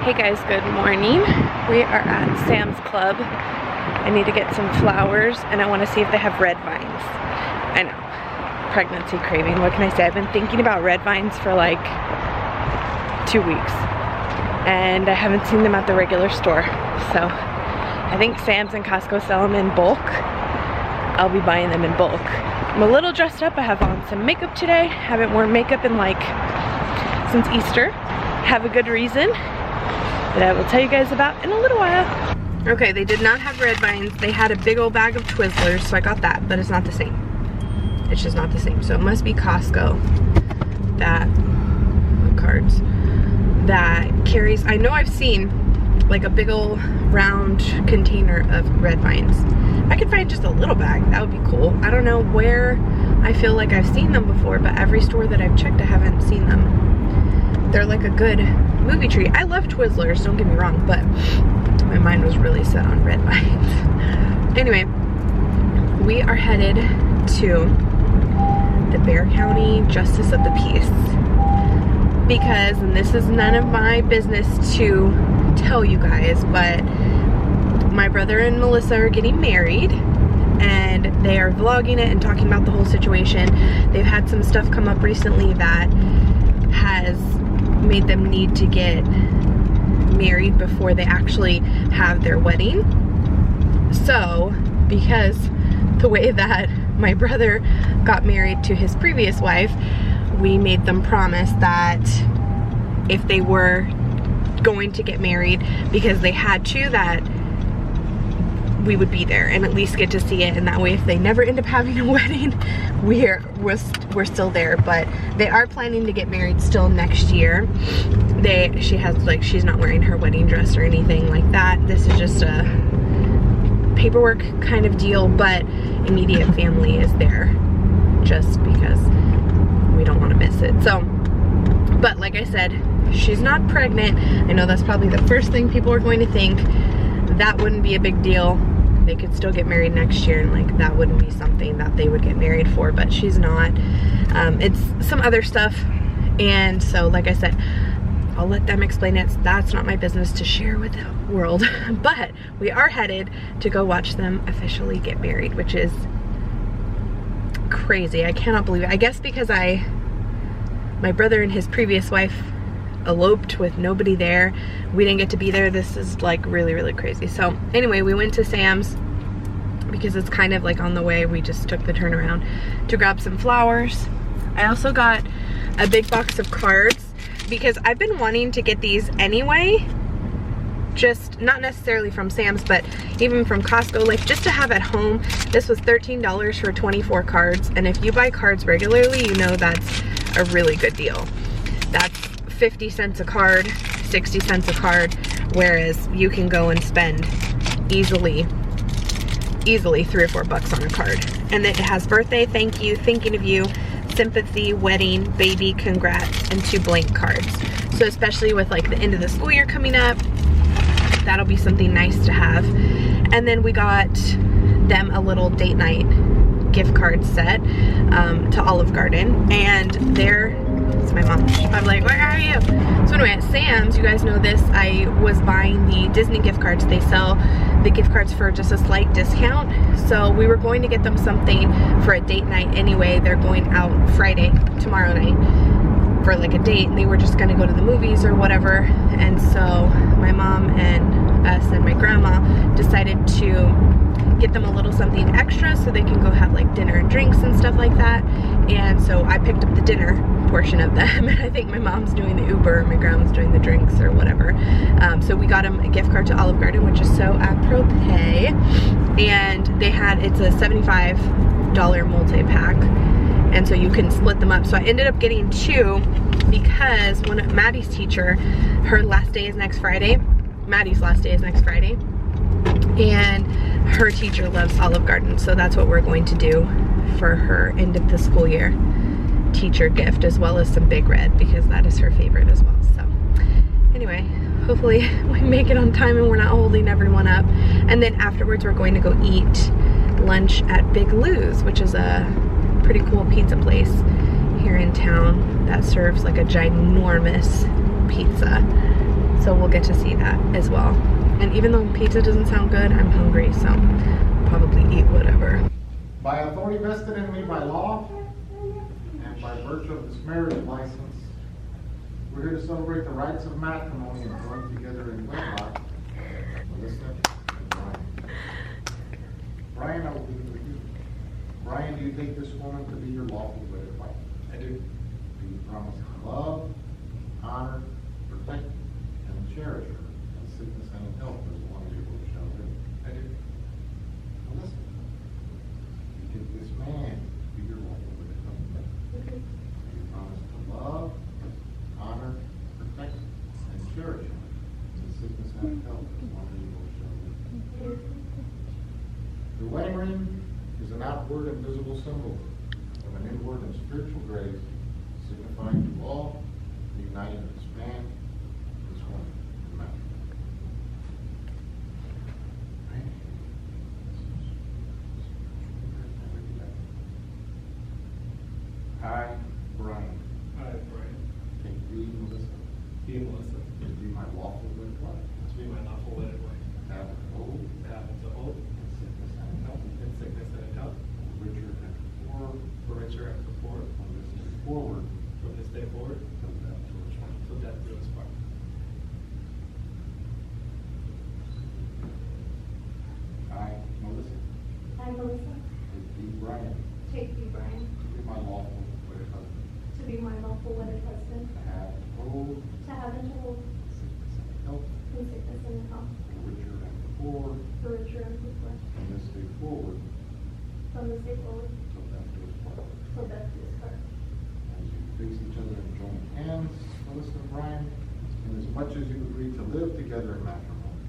Hey guys, good morning. We are at Sam's Club. I need to get some flowers and I want to see if they have red vines. I know, pregnancy craving, what can I say? I've been thinking about red vines for like 2 weeks and I haven't seen them at the regular store. So I think Sam's and Costco sell them in bulk. I'll be buying them in bulk. I'm a little dressed up. I have on some makeup today. Haven't worn makeup in like since Easter. Have a good reason that I will tell you guys about in a little while. Okay, they did not have red vines. They had a big old bag of Twizzlers, so I got that, but it's not the same. It's just not the same. So it must be Costco that, cards, that carries, I know I've seen like a big old round container of red vines. I could find just a little bag, that would be cool. I don't know where I feel like I've seen them before, but every store that I've checked, I haven't seen them. They're like a good movie treat. I love Twizzlers, don't get me wrong, but my mind was really set on red vines. Anyway, we are headed to the Bexar County Justice of the Peace because, and this is none of my business to tell you guys, but my brother and Melissa are getting married and they are vlogging it and talking about the whole situation. They've had some stuff come up recently that has made them need to get married before they actually have their wedding. So because the way that my brother got married to his previous wife, we made them promise that if they were going to get married, because they had to, that we would be there and at least get to see it, and that way if they never end up having a wedding, we're still there. But they are planning to get married still next year. She has, like, she's not wearing her wedding dress or anything like that. This is just a paperwork kind of deal, but immediate family is there just because we don't want to miss it. So, but like I said, she's not pregnant. I know that's probably the first thing people are going to think. That wouldn't be a big deal. They could still get married next year, and like that wouldn't be something that they would get married for, but she's not. It's some other stuff, and so like I said, I'll let them explain it. That's not my business to share with the world. But we are headed to go watch them officially get married, which is crazy. I cannot believe it. I guess because my brother and his previous wife eloped with nobody there. We didn't get to be there. This is like really, really crazy. So anyway, we went to Sam's because it's kind of like on the way. We just took the turnaround to grab some flowers. I also got a big box of cards because I've been wanting to get these anyway, just not necessarily from Sam's, but even from Costco, like just to have at home. This was $13 for 24 cards, and if you buy cards regularly, you know that's a really good deal. That's 50 cents a card, 60 cents a card, whereas you can go and spend easily $3 or $4 on a card. And it has birthday, thank you, thinking of you, sympathy, wedding, baby, congrats, and 2 blank cards. So especially with like the end of the school year coming up, that'll be something nice to have. And then we got them a little date night gift card set to Olive Garden, and it's my mom. She's probably like, where are you? So anyway, at Sam's, you guys know this, I was buying the Disney gift cards. They sell the gift cards for just a slight discount. So we were going to get them something for a date night anyway. They're going out Friday, tomorrow night, for like a date, and they were just gonna go to the movies or whatever. And so my mom and us and my grandma decided to get them a little something extra so they can go have like dinner and drinks and stuff like that. And so I picked up the dinner portion of them, and I think my mom's doing the Uber, my grandma's doing the drinks or whatever. So we got them a gift card to Olive Garden, which is so apropos. And they had, it's a $75 multi-pack, and so you can split them up. So I ended up getting 2 because one of Maddie's teacher, her last day is next Friday. Maddie's last day is next Friday, and her teacher loves Olive Garden, so that's what we're going to do for her end of the school year teacher gift, as well as some Big Red, because that is her favorite as well. So anyway, hopefully we make it on time and we're not holding everyone up. And then afterwards we're going to go eat lunch at Big Lou's, which is a pretty cool pizza place here in town that serves like a ginormous pizza. So we'll get to see that as well. And even though pizza doesn't sound good, I'm hungry, so I'll probably eat whatever. By authority vested in me by law and by virtue of this marriage license, we're here to celebrate the rites of matrimony and join together in wedlock. Melissa and Brian. Brian, I will begin with you. Brian, do you take this woman to be your lawful wedded wife? I do. Do you promise to love, honor, protect, and cherish her in sickness and in health as long as you both shall live? I do. Melissa, do you take this man to be your lawful wedded husband? Do you promise to love, honor, protect, and cherish him in sickness and in health as long as you both shall live? The wedding ring is an outward and visible symbol of an inward and spiritual grace, signifying to all the uniting of this man, this woman, and matrimony. I, Brian, I, Brian, take thee, Melissa, be Melissa, to be my lawful wedded wife, to be my lawful wedded wife, have an oath to have and to hold in sickness and in health, in sickness and in health, for richer and for poor, for richer and for poor, from this day forward, from this day forward, till death do us part. till death do us part. I, Melissa, I, Melissa, take thee, Brian, take thee, Brian, to be my lawful wedded husband, to be my lawful wedded husband, to have and hold to have and to hold sickness and health, in sickness and in health, for richer and for poor, for richer and for poor, from this day forward, from this day forward, till death do us part. till death do us part. As you face each other and join hands, Melissa and Brian, inasmuch as you agree to live together in matrimony,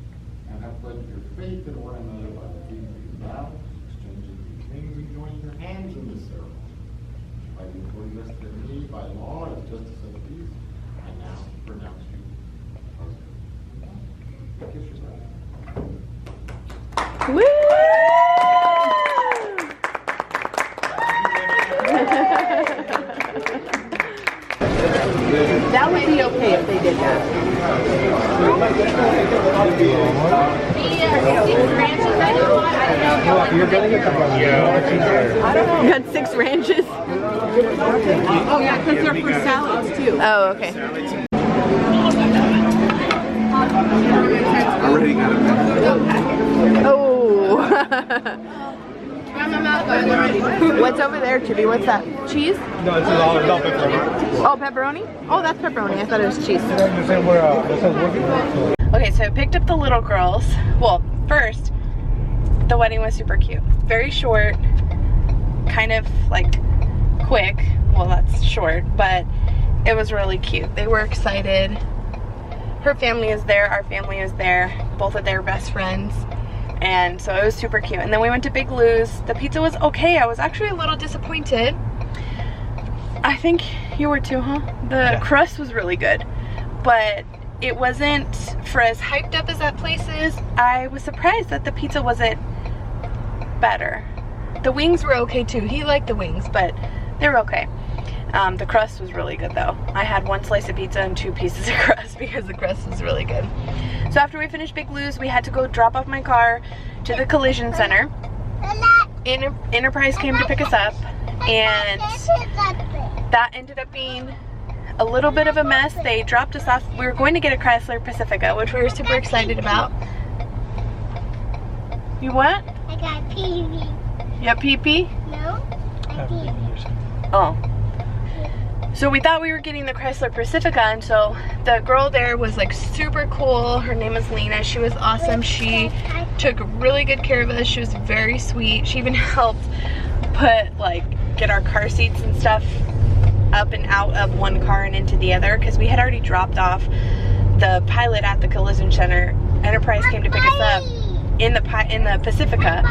and have pledged your faith in one another by repeating these vows, exchanging these rings, and joining your hands in this ceremony. By the authority vested in me by law as justice of the peace, I now pronounce you husband. Kiss your bride. Woo! That would be okay if they did that. You're getting it from You got 6 ranches? Oh yeah, because they're for salads too. Oh, okay. Oh. What's over there, Chibi? What's that? Cheese? No, it's all pepperoni. Oh, pepperoni? Oh, that's pepperoni. I thought it was cheese. Okay, so I picked up the little girls. Well, first, the wedding was super cute. Very short, kind of like quick. Well, that's short, but it was really cute. They were excited. Her family is there, our family is there. Both of their best friends. And so it was super cute. And then we went to Big Lou's. The pizza was okay. I was actually a little disappointed. I think you were too, huh? The crust was really good, but it wasn't, for as hyped up as that place is, I was surprised that the pizza wasn't better. The wings were okay too. He liked the wings, but they were okay. The crust was really good though. I had 1 slice of pizza and 2 pieces of crust because the crust was really good. So after we finished Big Lou's, we had to go drop off my car to the collision center. Enterprise came to pick us up, and that ended up being a little bit of a mess. They dropped us off. We were going to get a Chrysler Pacifica, which we were super excited about. You what? I got pee-pee. You have pee-pee? No? I pee. Oh. So we thought we were getting the Chrysler Pacifica, and so the girl there was like super cool. Her name is Lena. She was awesome. She took really good care of us. She was very sweet. She even helped get our car seats and stuff up and out of one car and into the other, because we had already dropped off the Pilot at the collision center. Enterprise came to pick us up in the Pacifica,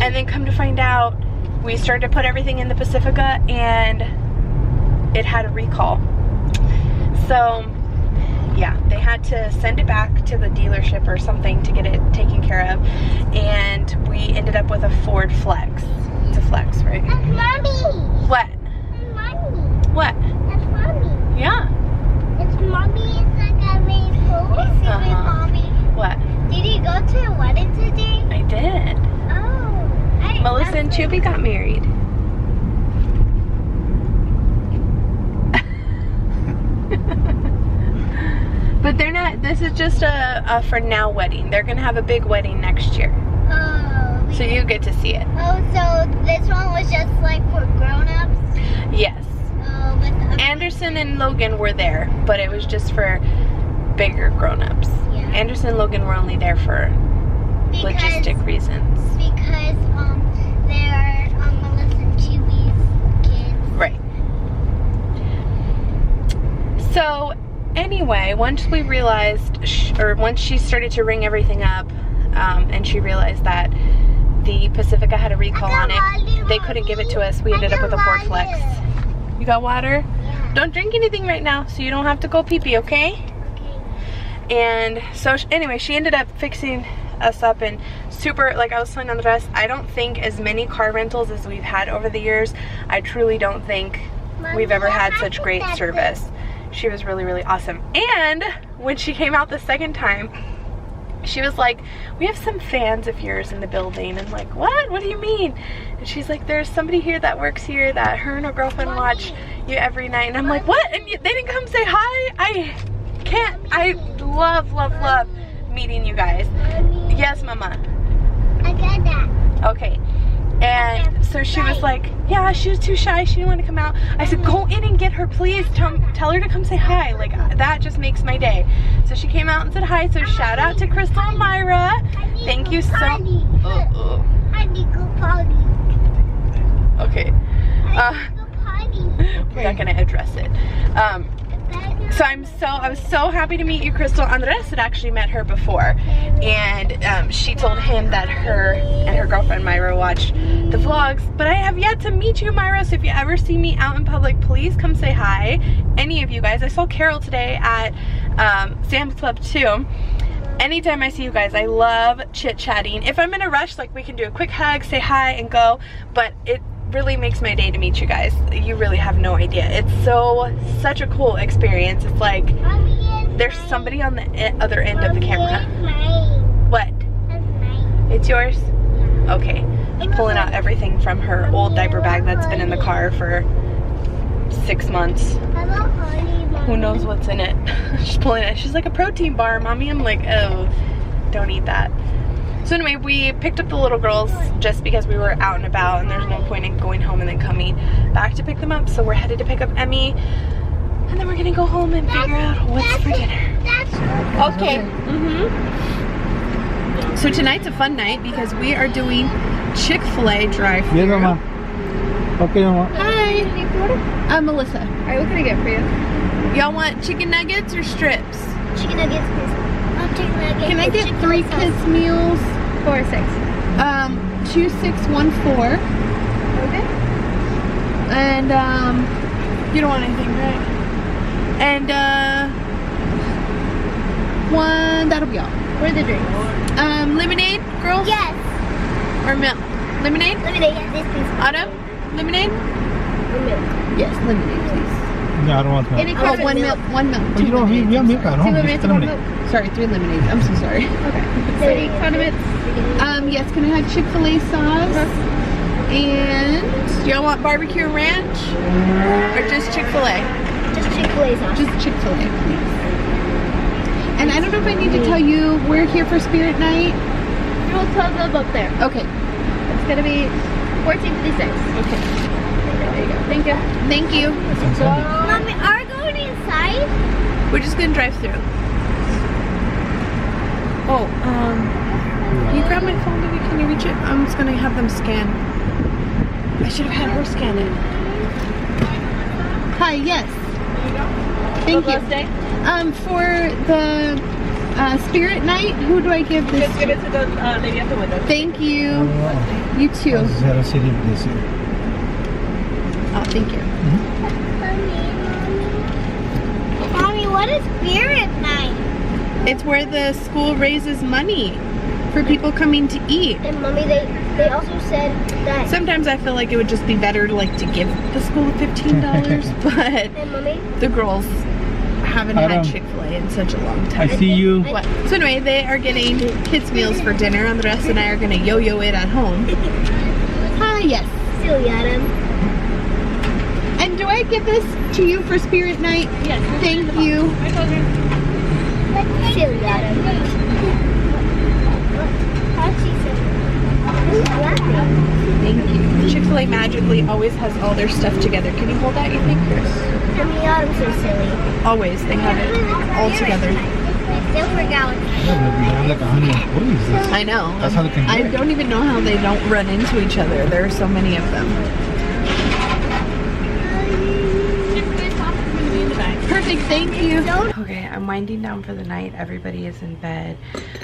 and then come to find out, we started to put everything in the Pacifica and it had a recall. So yeah, they had to send it back to the dealership or something to get it taken care of, and we ended up with a Ford Flex. It's a Flex, right? That's mommy. What? That's mommy. What? That's mommy. Yeah. It's mommy. It's like a rainbow. Oh. Chubby got married. But they're not, this is just a for now wedding. They're gonna have a big wedding next year. Oh. So you get to see it. Oh, so this one was just like for grown-ups? Yes. Oh, but the Anderson and Logan were there, but it was just for bigger grown-ups. Yeah. Anderson and Logan were only there for logistic reasons. Because they're Melissa and Chewy's kids. Right. So anyway, once we realized, once she started to ring everything up, and she realized that the Pacifica had a recall on it, they couldn't give it to us. We ended up with a Ford Flex. You got water? Yeah. Don't drink anything right now, so you don't have to go pee-pee, okay? Okay. And so anyway, she ended up fixing us up, and super, like I was telling Andres, I don't think as many car rentals as we've had over the years, I truly don't think we've ever had such great service. She was really, really awesome. And when she came out the second time, she was like, we have some fans of yours in the building. And like, what do you mean? And she's like, there's somebody here that works here that her and her girlfriend watch you every night. And I'm like, what? And they didn't come say hi? I love meeting you guys. Mommy, Yes, Mama. I got that. Okay. And so she was like, yeah, she was too shy, she didn't want to come out. I said, go in and get her, please. Tell her to come say hi. Like, that just makes my day. So she came out and said hi. So shout out to Crystal and Myra. Thank you so I need to go potty. Okay. I need to go potty. We're not gonna address it. So I was so happy to meet you, Crystal. Andres had actually met her before, and she told him that her and her girlfriend Myra watched the vlogs, but I have yet to meet you, Myra. So if you ever see me out in public, please come say hi. Any of you guys. I saw Carol today at Sam's Club too. Anytime I see you guys, I love chit-chatting. If I'm in a rush, like, we can do a quick hug, say hi, and go, but it really makes my day to meet you guys. You really have no idea. It's such a cool experience. It's like there's somebody on the other end of the camera. What? It's yours? Okay. She's pulling out everything from her old diaper bag that's been in the car for 6 months. Who knows what's in it? She's pulling it. She's like, a protein bar, Mommy. I'm like, oh, don't eat that. So anyway, we picked up the little girls just because we were out and about, and there's no point in going home and then coming back to pick them up. So we're headed to pick up Emmy, and then we're gonna go home and figure out what's for dinner. Okay. So tonight's a fun night because we are doing Chick-fil-A drive-thru. Yes, Mama. Okay, Mama. Hi. I'm Melissa. Alright, what can I get for you? Y'all want chicken nuggets or strips? Chicken nuggets, please. I'll take nuggets. Can I get 3 kids meals? 4 or 6. 2614. Okay. And you don't want anything, right? And one, that'll be all. What are the drinks? Lemonade, girls? Yes. Or milk? Lemonade? Lemonade, yes, this please. Autumn? Lemonade? Or milk. Yes, lemonade, please. No, I don't want Any milk. Oh, kind of one milk, one milk. But you don't have milk at home. 2 Just lemonades and 1 lemonade. milk. Sorry, 3 lemonades. I'm so sorry. Okay. So any condiments? Yes, can I have Chick-fil-A sauce? And y'all want barbecue and ranch? Or just Chick-fil-A? Just Chick-fil-A sauce. Just Chick-fil-A, please. And I don't know if I need to tell you, we're here for Spirit Night. We'll tell them up there. Okay. It's gonna be 1456. Okay. There you go. Thank you. Thank you. Mommy, are we going inside? We're just gonna drive through. Oh, can you grab my phone, baby? Can you reach it? I'm just gonna have them scan. I should have had her scan it. Hi, yes. Thank you. Last day? For the Spirit Night, who do I give this Just give it to the lady at the window. Thank you. Oh, You too. Zero City, please. Oh, thank you. Mommy, what is Spirit Night? It's where the school raises money for people coming to eat. And Mommy, they also said that. Sometimes I feel like it would just be better to give the school $15, but And Mommy, the girls haven't had Adam. Chick-fil-A in such a long I time. see you. What? So anyway, they are getting kids meals for dinner. Andres and I are gonna yo-yo it at home. Hi, Yes. Silly Adam. And do I give this to you for Spirit Night? Yes. Thank you. Silly Adam. Thank you. Chick-fil-A magically always has all their stuff together. Can you hold that, you think, Chris? Silly Adam's so silly. Always. They have it all together. Silver Galaxy. Yeah, but we have like 100 employees. I know. That's how they can do I it. don't even know how they don't run into each other. There are so many of them. Perfect, thank you. Okay, I'm winding down for the night. Everybody is in bed.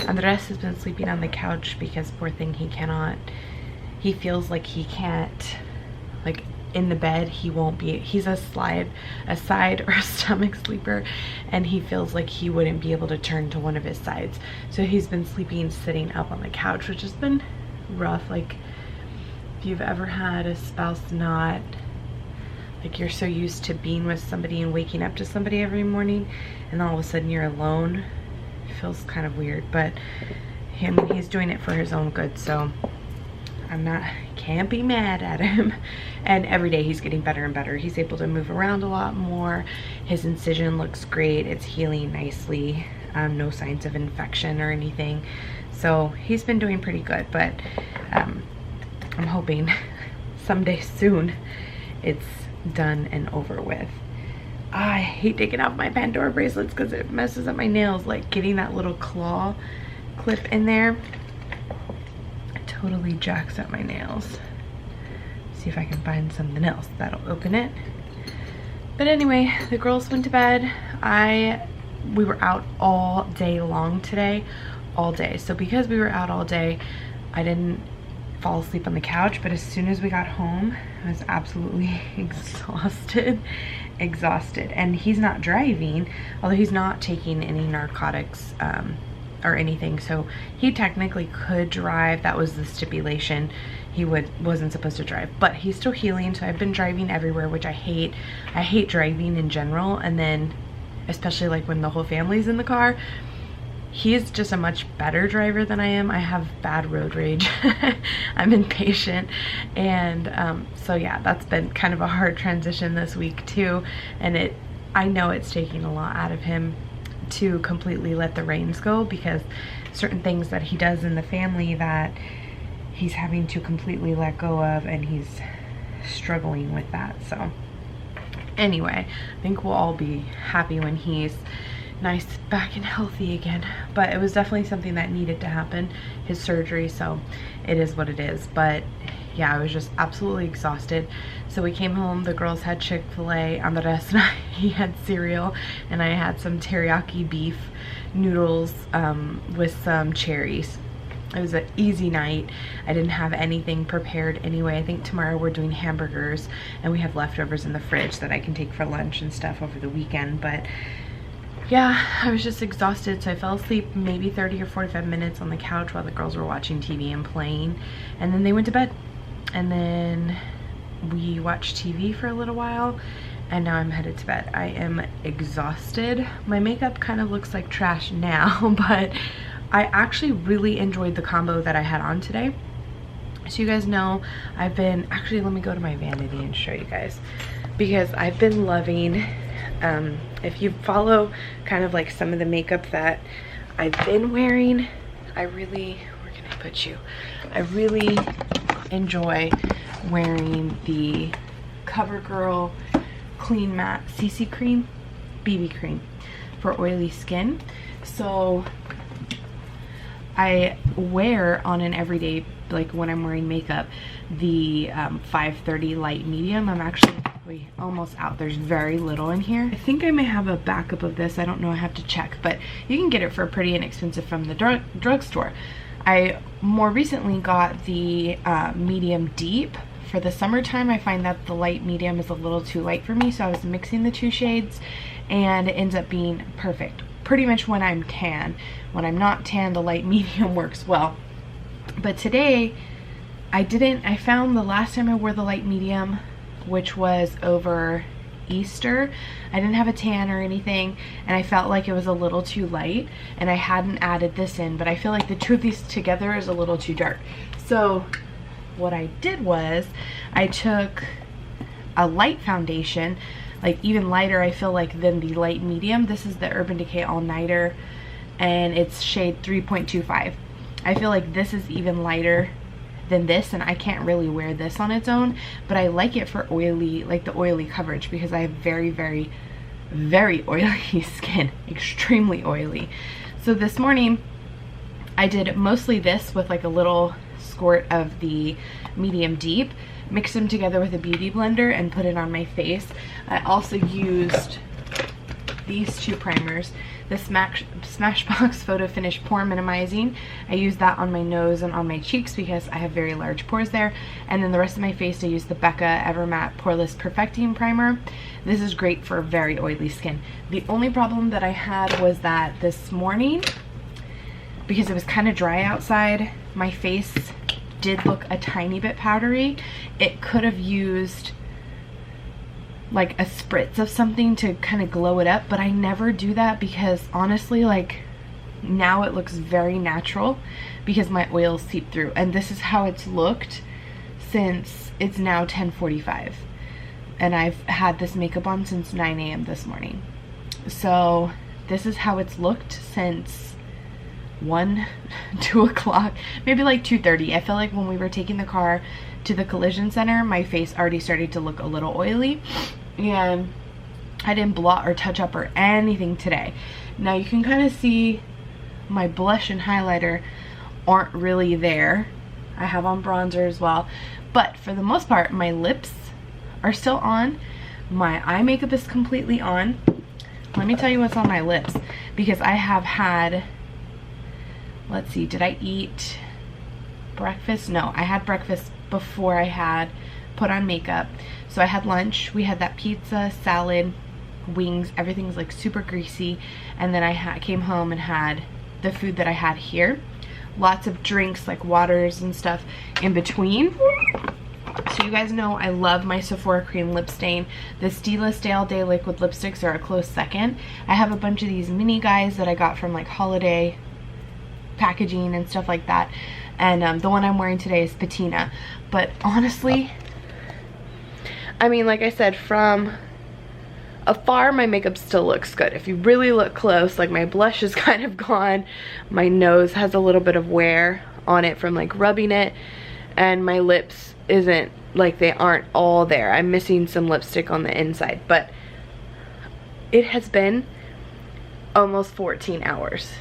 Andres has been sleeping on the couch because poor thing, he feels like he can't, like in the bed, he won't be, he's a side or a stomach sleeper, and he feels like he wouldn't be able to turn to one of his sides. So he's been sleeping sitting up on the couch, which has been rough. Like if you've ever had a spouse not, like you're so used to being with somebody and waking up to somebody every morning, and all of a sudden you're alone, it feels kind of weird. But he's doing it for his own good, so can't be mad at him. And every day he's getting better and better. He's able to move around a lot more. His incision looks great. It's healing nicely. No signs of infection or anything. So he's been doing pretty good, but I'm hoping someday soon it's done and over with. I hate taking off my Pandora bracelets because it messes up my nails. Like getting that little claw clip in there totally jacks up my nails. See if I can find something else that'll open it. But anyway, the girls went to bed. We were out all day long today, all day. So because we were out all day, I didn't fall asleep on the couch, but as soon as we got home, I was absolutely exhausted. And he's not driving, although he's not taking any narcotics or anything, so he technically could drive. That was the stipulation. He wasn't supposed to drive, but he's still healing, so I've been driving everywhere, which I hate. I hate driving in general, and then especially like when the whole family's in the car. He's just a much better driver than I am. I have bad road rage. I'm impatient, and so yeah, that's been kind of a hard transition this week too, and I know it's taking a lot out of him to completely let the reins go, because certain things that he does in the family that he's having to completely let go of, and he's struggling with that. So anyway, I think we'll all be happy when he's nice, back and healthy again. But it was definitely something that needed to happen, his surgery, so it is what it is. But yeah, I was just absolutely exhausted. So we came home, the girls had Chick-fil-A, Andres and he had cereal, and I had some teriyaki beef noodles with some cherries. It was an easy night. I didn't have anything prepared anyway. I think tomorrow we're doing hamburgers, and we have leftovers in the fridge that I can take for lunch and stuff over the weekend. But yeah, I was just exhausted, so I fell asleep maybe 30 or 45 minutes on the couch while the girls were watching TV and playing, and then they went to bed. And then we watched TV for a little while, and now I'm headed to bed. I am exhausted. My makeup kind of looks like trash now, but I actually really enjoyed the combo that I had on today. So you guys know I've been, actually let me go to my vanity and show you guys, because I've been loving, if you follow kind of like some of the makeup that I've been wearing, I really, where can I put you? I really enjoy wearing the CoverGirl Clean Matte CC Cream, BB cream for oily skin. So I wear on an everyday, like when I'm wearing makeup, the 530 light medium. I'm actually almost out. There's very little in here. I think I may have a backup of this. I don't know, I have to check, but you can get it for pretty inexpensive from the drugstore. I more recently got the medium deep. For the summertime, I find that the light medium is a little too light for me, so I was mixing the two shades, and it ends up being perfect. Pretty much when I'm tan. When I'm not tan, the light medium works well. But today, I found the last time I wore the light medium, which was over Easter, I didn't have a tan or anything, and I felt like it was a little too light, and I hadn't added this in, but I feel like the two of these together is a little too dark. So what I did was I took a light foundation, like even lighter I feel like than the light medium. This is the Urban Decay All Nighter and it's shade 3.25. I feel like this is even lighter than this, and I can't really wear this on its own, but I like it for oily, like the oily coverage, because I have very, very, very oily skin, extremely oily. So this morning I did mostly this with like a little squirt of the medium deep, mixed them together with a beauty blender and put it on my face. I also used these two primers, the Smashbox Photo Finish Pore Minimizing. I use that on my nose and on my cheeks because I have very large pores there. And then the rest of my face I use the Becca Evermatte Poreless Perfecting Primer. This is great for very oily skin. The only problem that I had was that this morning, because it was kind of dry outside, my face did look a tiny bit powdery. It could have used like a spritz of something to kind of glow it up, but I never do that because honestly, like, now it looks very natural because my oils seep through, and this is how it's looked since it's now 10:45 and I've had this makeup on since 9 a.m. this morning. So this is how it's looked since 2 o'clock, maybe like 2:30. I feel like when we were taking the car to the collision center, my face already started to look a little oily, and I didn't blot or touch up or anything today. Now you can kind of see my blush and highlighter aren't really there. I have on bronzer as well, but for the most part my lips are still on. My eye makeup is completely on. Let me tell you what's on my lips, because I have had, let's see, did I eat breakfast? No, I had breakfast before I had put on makeup. So I had lunch, we had that pizza, salad, wings, everything's like super greasy, and then I came home and had the food that I had here. Lots of drinks like waters and stuff in between. So you guys know I love my Sephora cream lip stain. The Stila Stay All Day liquid lipsticks are a close second. I have a bunch of these mini guys that I got from like holiday packaging and stuff like that, and the one I'm wearing today is Patina. But honestly, I mean, like I said, from afar my makeup still looks good. If you really look close, like my blush is kind of gone, my nose has a little bit of wear on it from like rubbing it, and my lips isn't like, they aren't all there. I'm missing some lipstick on the inside, but it has been almost 14 hours.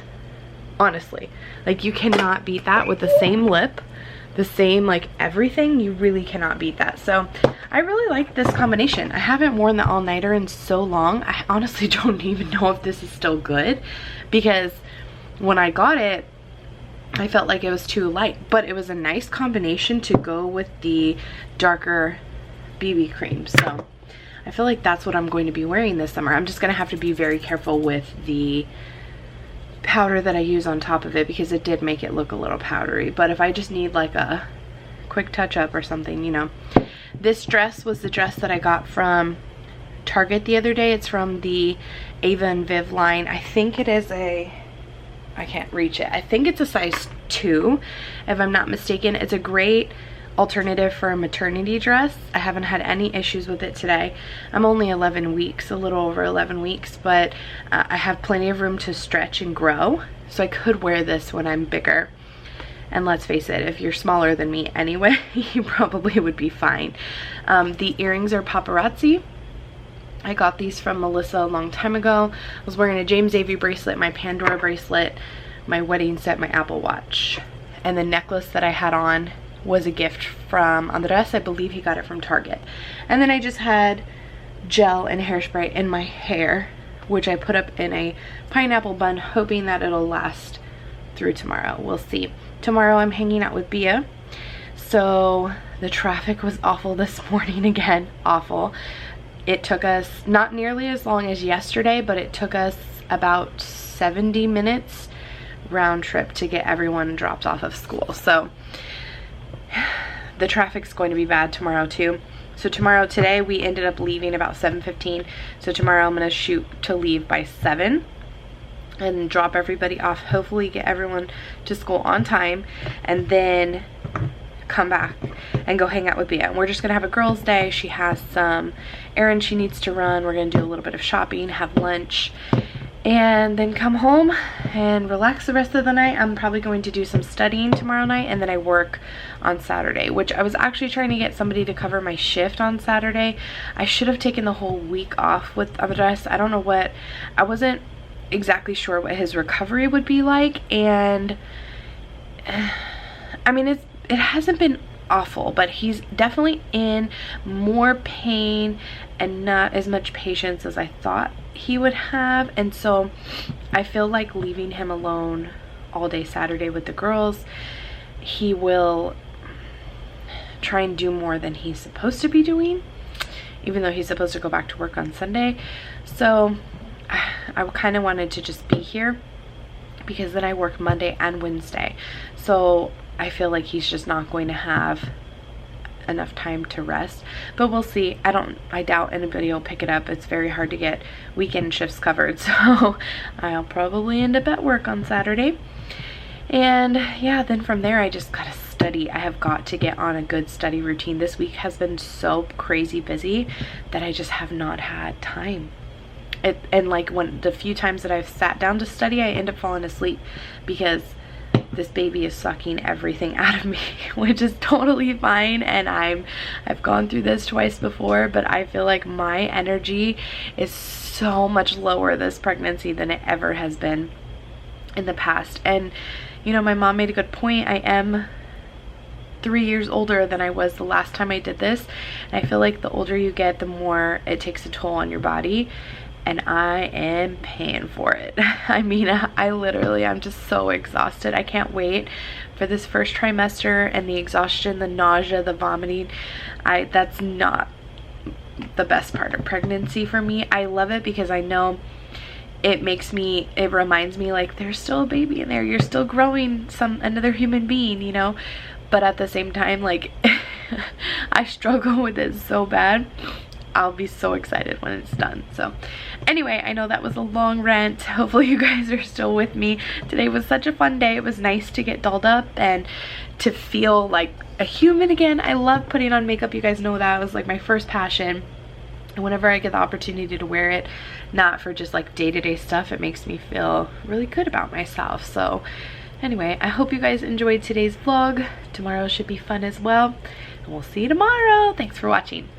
Honestly, like, you cannot beat that with the same lip, the same like everything. You really cannot beat that. So I really like this combination. I haven't worn the all-nighter in so long. I honestly don't even know if this is still good, because when I got it I felt like it was too light, but it was a nice combination to go with the darker BB cream. So I feel like that's what I'm going to be wearing this summer. I'm just gonna have to be very careful with the powder that I use on top of it, because it did make it look a little powdery. But if I just need like a quick touch up or something, you know. This dress was the dress that I got from Target the other day. It's from the Ava and Viv line. I think it is I can't reach it. I think it's a size 2 if I'm not mistaken. It's a great alternative for a maternity dress. I haven't had any issues with it today. I'm only 11 weeks, a little over 11 weeks, but I have plenty of room to stretch and grow, so I could wear this when I'm bigger. And let's face it, if you're smaller than me anyway, you probably would be fine. The earrings are paparazzi. I got these from Melissa a long time ago. I was wearing a James Avey bracelet, my Pandora bracelet, my wedding set, my Apple Watch. And the necklace that I had on was a gift from Andres. I believe he got it from Target. And then I just had gel and hairspray in my hair, which I put up in a pineapple bun, hoping that it'll last through tomorrow. We'll see. Tomorrow I'm hanging out with Bia. So the traffic was awful this morning again, awful. It took us not nearly as long as yesterday, but it took us about 70 minutes round trip to get everyone dropped off of school. So the traffic's going to be bad tomorrow too. So today we ended up leaving about 7:15. So tomorrow I'm gonna shoot to leave by 7 and drop everybody off, hopefully get everyone to school on time, and then come back and go hang out with Bea. And we're just gonna have a girls' day. She has some errands she needs to run. We're gonna do a little bit of shopping, have lunch, and then come home and relax the rest of the night. I'm probably going to do some studying tomorrow night, and then I work on Saturday, which I was actually trying to get somebody to cover my shift on Saturday. I should have taken the whole week off with Andres. I don't know what, I wasn't exactly sure what his recovery would be like, and I mean, it hasn't been awful, but he's definitely in more pain and not as much patience as I thought he would have. And so I feel like leaving him alone all day Saturday with the girls, he will try and do more than he's supposed to be doing, even though he's supposed to go back to work on Sunday. So I kind of wanted to just be here, because then I work Monday and Wednesday, so I feel like he's just not going to have enough time to rest. But we'll see. I doubt anybody will pick it up. It's very hard to get weekend shifts covered, so I'll probably end up at work on Saturday. And yeah, then from there I just gotta study. I have got to get on a good study routine. This week has been so crazy busy that I just have not had time. And like, when the few times that I've sat down to study, I end up falling asleep because this baby is sucking everything out of me, which is totally fine. And I've gone through this twice before, but I feel like my energy is so much lower this pregnancy than it ever has been in the past. And you know, my mom made a good point. I am 3 years older than I was the last time I did this, and I feel like the older you get, the more it takes a toll on your body. And I am paying for it. I mean, I'm just so exhausted. I can't wait for this first trimester, and the exhaustion, the nausea, the vomiting. That's not the best part of pregnancy for me. I love it because I know it reminds me like there's still a baby in there. You're still growing another human being, you know? But at the same time, like, I struggle with it so bad. I'll be so excited when it's done. So anyway, I know that was a long rant. Hopefully you guys are still with me. Today was such a fun day. It was nice to get dolled up and to feel like a human again. I love putting on makeup. You guys know that was like my first passion. And whenever I get the opportunity to wear it, not for just like day-to-day stuff, it makes me feel really good about myself. So anyway, I hope you guys enjoyed today's vlog. Tomorrow should be fun as well. And we'll see you tomorrow. Thanks for watching.